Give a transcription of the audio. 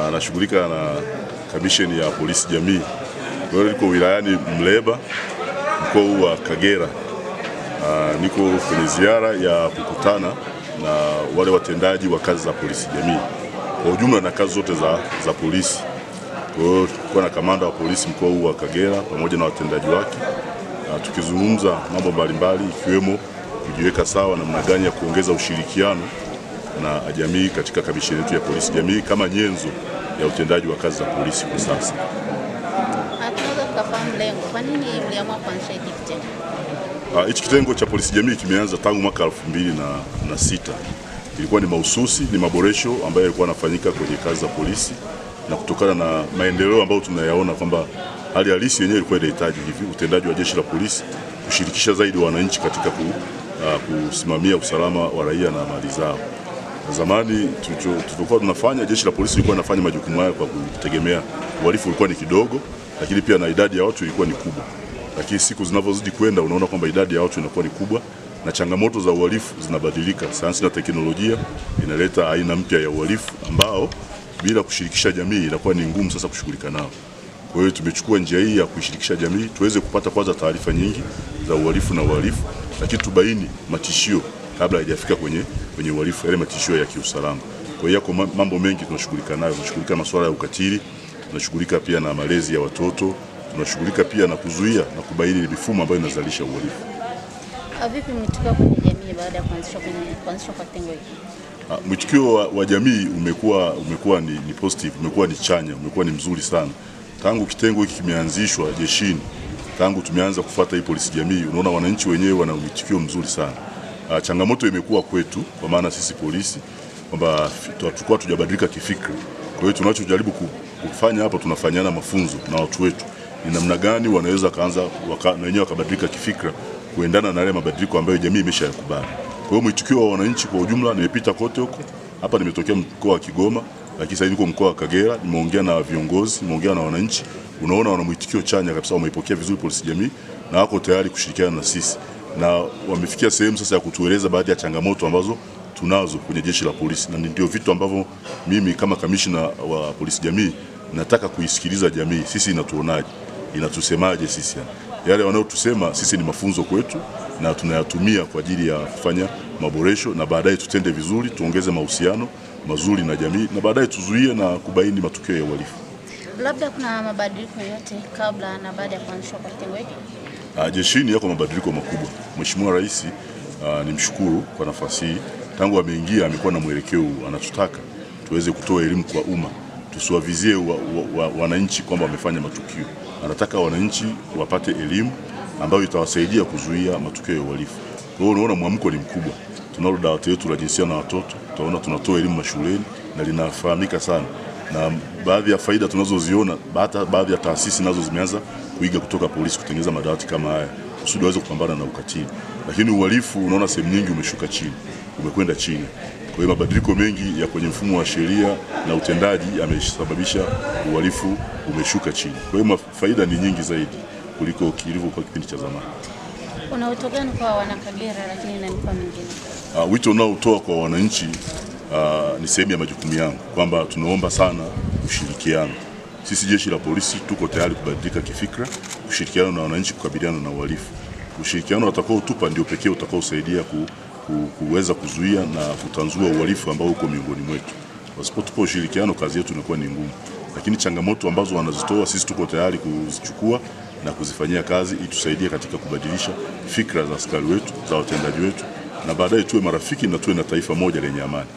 Anashughulika na kamisheni ya polisi jamii. Kwa hiyo niko wilayani Mleba, mkoa wa Kagera. Niko kwenye ziara ya kukutana na wale watendaji wa kazi za polisi jamii kwa ujumla na kazi zote za polisi. Kwa hiyo tulikuwa na kamanda wa polisi mkoa wa Kagera pamoja na watendaji wake, tukizungumza mambo mbalimbali ikiwemo kujiweka sawa namna gani ya kuongeza ushirikiano na jamii katika kamisheni yetu ya polisi jamii kama nyenzo ya utendaji wa kazi za polisi kwa sasa. Tunaweza kufahamu lengo, kwa nini mliamua kuanzisha hiki kitengo? Hichi kitengo cha polisi jamii kimeanza tangu mwaka 2006. Ilikuwa ni mahususi, ni maboresho ambayo yalikuwa yanafanyika kwenye kazi za polisi, na kutokana na maendeleo ambayo tunayaona kwamba hali halisi yenyewe ilikuwa inahitaji hivi utendaji wa jeshi la polisi kushirikisha zaidi wananchi katika kusimamia usalama wa raia na mali zao. Zamani tulikuwa tunafanya, jeshi la polisi lilikuwa linafanya majukumu haya kwa kutegemea uhalifu ulikuwa ni kidogo, lakini pia na idadi ya watu ilikuwa ni kubwa. Lakini siku zinavyozidi kwenda unaona kwamba idadi ya watu inakuwa ni kubwa na changamoto za uhalifu zinabadilika. Sayansi na teknolojia inaleta aina mpya ya uhalifu ambao bila kushirikisha jamii inakuwa ni ngumu sasa kushughulika nao. Kwa hiyo tumechukua njia hii ya kushirikisha jamii tuweze kupata kwanza taarifa nyingi za uhalifu na uhalifu, lakini tubaini matishio kabla haijafika kwenye uhalifu, yale matishio ya kiusalama. Kwa hiyo mambo mengi tunashughulika nayo, tunashughulika na masuala ya ukatili, tunashughulika pia na malezi ya watoto, tunashughulika pia na kuzuia na kubaini mifumo ambayo inazalisha uhalifu. Vipi mwitikio kwenye jamii baada ya kuanzishwa kwa kitengo hiki? Mwitikio wa jamii umekuwa ni positive, umekuwa ni chanya, umekuwa ni mzuri sana. Tangu kitengo hiki kimeanzishwa jeshini, tangu tumeanza kufuata hii polisi jamii, unaona wananchi wenyewe wana mwitikio mzuri sana. Changamoto imekuwa kwetu kwa maana sisi polisi kwamba tulikuwa tujabadilika kifikra. Kwa hiyo tunachojaribu kufanya hapa, tunafanyana mafunzo na watu wetu ni namna gani wanaweza kaanza na wenyewe wakabadilika kifikra kuendana na yale mabadiliko ambayo jamii imeshayakubali. Kwa hiyo mwitikio wa wananchi kwa ujumla, nimepita kote huko. Hapa nimetokea mkoa wa Kigoma, lakini sasa niko mkoa wa Kagera, nimeongea na viongozi, nimeongea na wananchi. Unaona wana mwitikio chanya kabisa, wameipokea vizuri polisi jamii na wako tayari kushirikiana na sisi. Na wamefikia sehemu sasa ya kutueleza baadhi ya changamoto ambazo tunazo kwenye jeshi la polisi, na ndio vitu ambavyo mimi kama kamishna wa polisi jamii nataka kuisikiliza jamii. Sisi inatuonaje, inatusemaje sisi? Yale wanayotusema sisi ni mafunzo kwetu na tunayatumia kwa ajili ya kufanya maboresho, na baadaye tutende vizuri, tuongeze mahusiano mazuri na jamii, na baadaye tuzuie na kubaini matukio ya uhalifu. Labda kuna mabadiliko yote kabla na baada ya kuanzishwa kwa kitengo hiki? Jeshini yako mabadiliko makubwa. Mheshimiwa Rais nimshukuru kwa nafasi hii. Tangu ameingia amekuwa na mwelekeo, anatutaka tuweze kutoa elimu kwa umma, tusiwavizie wananchi kwamba wamefanya matukio. Anataka wananchi wapate elimu ambayo itawasaidia kuzuia matukio ya uhalifu. Kwa hiyo unaona mwamko ni mkubwa. Tunalo dawati letu la jinsia na watoto, tunaona tunatoa elimu mashuleni na linafahamika sana. Na baadhi ya faida tunazoziona, hata baadhi ya taasisi nazo zimeanza kuiga kutoka polisi kutengeneza madawati kama haya kusudi waweze kupambana na ukatili. Lakini uhalifu unaona sehemu nyingi umeshuka chini, umekwenda chini. Kwa hiyo mabadiliko mengi ya kwenye mfumo wa sheria na utendaji yamesababisha uhalifu umeshuka chini. Kwa hiyo faida ni nyingi zaidi kuliko kilivyokuwa kipindi cha zamani. Una wito gani kwa Wanakagera lakini na mikoa mingine? Wito unaotoa kwa wananchi ni sehemu ya majukumu yangu kwamba tunaomba sana ushirikiano. Sisi jeshi la polisi tuko tayari kubadilika kifikra, kushirikiana na wananchi kukabiliana na uhalifu. Ushirikiano utakaotupa ndio pekee utakaosaidia kuweza kuzuia na kutanzua uhalifu ambao uko miongoni mwetu. Wasipotupa ushirikiano, kazi yetu inakuwa ni ngumu. Lakini changamoto ambazo wanazitoa sisi tuko tayari kuzichukua na kuzifanyia kazi ili tusaidie katika kubadilisha fikra za askari wetu, za watendaji wetu, na baadaye tuwe marafiki na tuwe na taifa moja lenye amani.